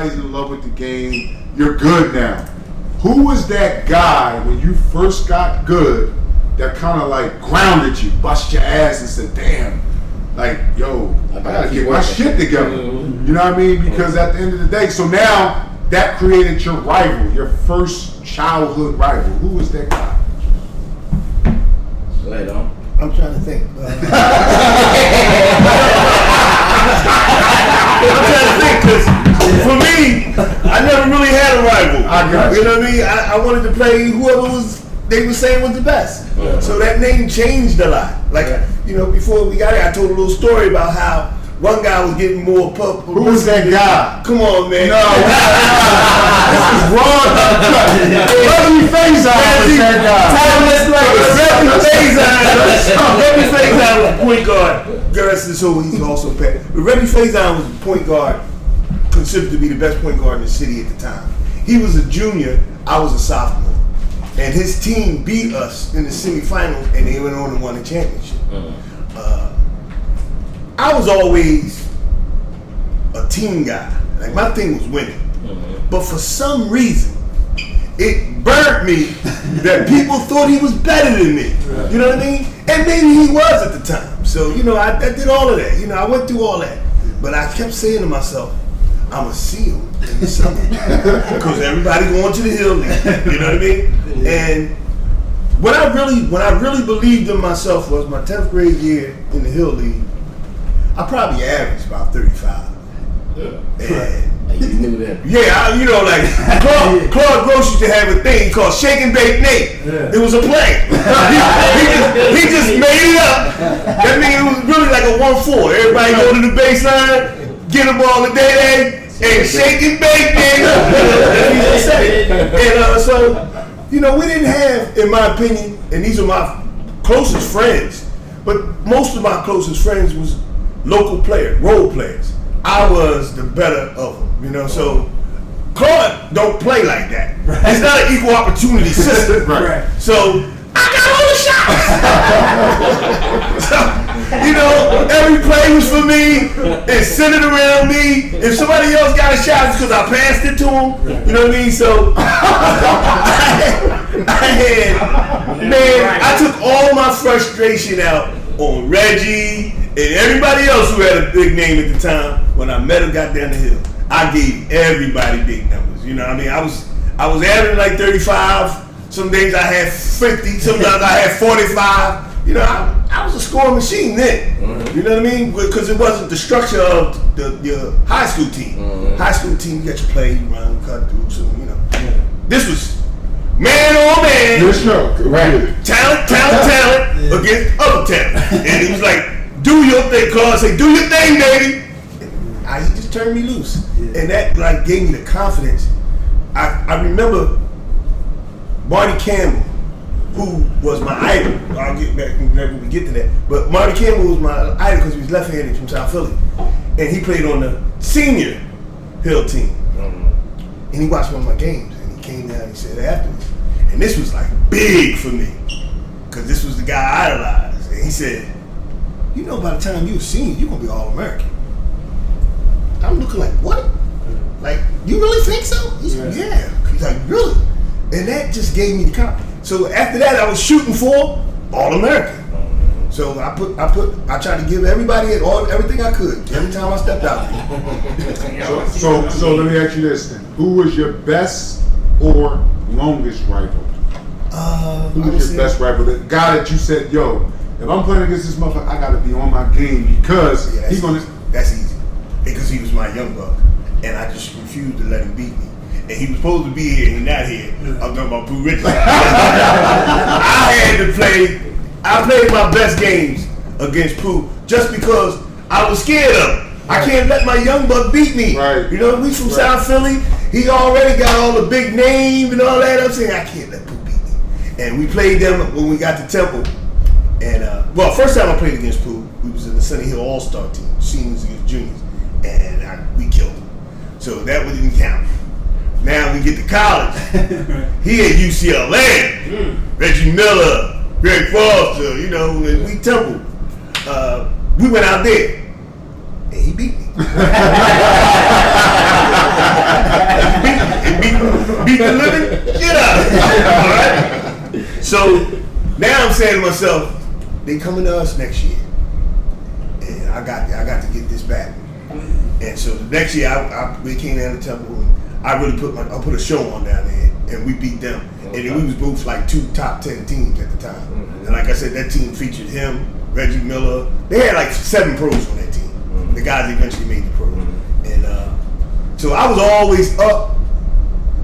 everybody's in love with the game. You're good now. Who was that guy when you first got good that kind of like grounded you, bust your ass and said, damn, like, yo, I gotta get my shit together. You know what I mean? Because at the end of the day, so now that created your rival, your first childhood rival. Who was that guy? Lay on. I'm trying to think. I'm trying to think because for me, I never really had a rival. I got you. You know what I mean? I wanted to play whoever they were saying was the best. Yeah. So that name changed a lot. Like, you know, before we got here, I told a little story about how one guy was getting more pub. Who was that guy? Come on, man. No. This is wrong. Reggie Faison was that guy. Reggie Faison was point guard. The rest of the soul, he's also pet. But Reggie Faison was point guard, considered to be the best point guard in the city at the time. He was a junior, I was a sophomore. And his team beat us in the semifinals, and they went on and won the championship. I was always a team guy. Like, my thing was winning. But for some reason, it burnt me that people thought he was better than me. You know what I mean? And maybe he was at the time. So, you know, I did all of that. You know, I went through all that. But I kept saying to myself, I'm a SEAL in the summer. Because everybody going to the Hill League. You know what I mean? And when I really believed in myself was my 10th grade year in the Hill League. I probably averaged about 35. And you knew that. yeah, you know, like Claude Gross used to have a thing called Shake and Bake Nate. It was a play. he just made it up. That means it was really like a 1-4. Everybody go to the baseline, get the ball to Day, and shake and bake Nate. And so, you know, we didn't have, in my opinion, and these are my closest friends, but most of my closest friends was local players, role players. I was the better of them, you know. So Claude don't play like that. It's not an equal opportunity system. Right. So I got all the shots. So, you know, every play was for me. It centered around me. If somebody else got a shot, it's because I passed it to them. You know what I mean? So I took all my frustration out on Reggie and everybody else who had a big name at the time. When I met him, got down the hill, I gave everybody big numbers. You know what I mean? I was averaging like 35. Some days I had 50. Sometimes I had 45. You know, I was a scoring machine then. You know what I mean? Because it wasn't the structure of your high school team. High school team, you got your play, you run, cut through, so, you know. This was man on man. Good show. Right. Talent against other talent. And it was like, do your thing, Claude. Say, do your thing, baby. And he just turned me loose. And that like gave me the confidence. I remember Marty Campbell, who was my idol. I'll get back when we get to that. But Marty Campbell was my idol because he was left-handed from South Philly. And he played on the senior Hill team. And he watched one of my games. And he came down and he said afterwards. And this was like big for me. Because this was the guy I idolized. And he said, you know, by the time you're a senior, you're going to be All-American. I'm looking like, what? Like, you really think so? He said, yeah. He's like, really? And that just gave me the confidence. So after that, I was shooting for All-American. So I tried to give everybody everything I could every time I stepped out. So let me ask you this then. Who was your best or longest rival? Who was your best rival? The guy that you said, yo, if I'm playing against this motherfucker, I gotta be on my game because he's gonna. That's easy. Because he was my young buck. And I just refused to let him beat me. And he was supposed to be here and he's not here. I'm talking about Pooh RIchardson. I played my best games against Pooh just because I was scared of him. I can't let my young buck beat me. Right. You know, we from South Philly. He already got all the big name and all that. I'm saying, I can't let Pooh beat me. And we played them when we got to Temple. And, well, first time I played against Pooh, we was in the Sunny Hill All-Star team, seniors against juniors. And we killed him. So that didn't count. Now we get to college. He at UCLA. Reggie Miller, Greg Foster, you know, and we Temple. We went out there. And he beat me. beat the living shit out of it. All right? So now I'm saying to myself, they coming to us next year. And I got to get this back. And so the next year we came down to Temple and I really put a show on down there and we beat them. And then we was both like 2 top 10 teams at the time. And like I said, that team featured him, Reggie Miller. They had like 7 pros on that team. The guys eventually made the pro. And so I was always up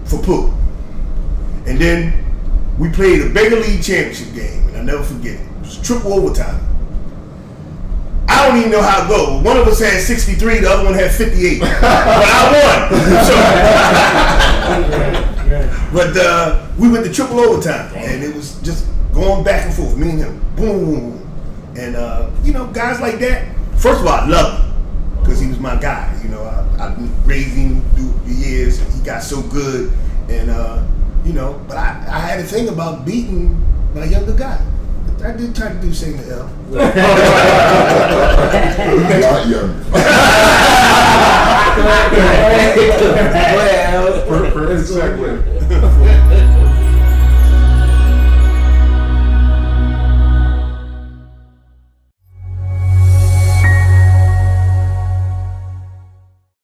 for Pooh. And then we played a Bigger League championship game, and I'll never forget it. It was triple overtime. I don't even know how it goes. One of us had 63, the other one had 58. But I won. But we went to triple overtime, and it was just going back and forth, me and him. Boom. And, guys like that, first of all, I love him because he was my guy. I raised him through the years, and he got so good. And, but I had a thing about beating my younger guy. I did try to do the same to L. Not young. Well, Perfect segue.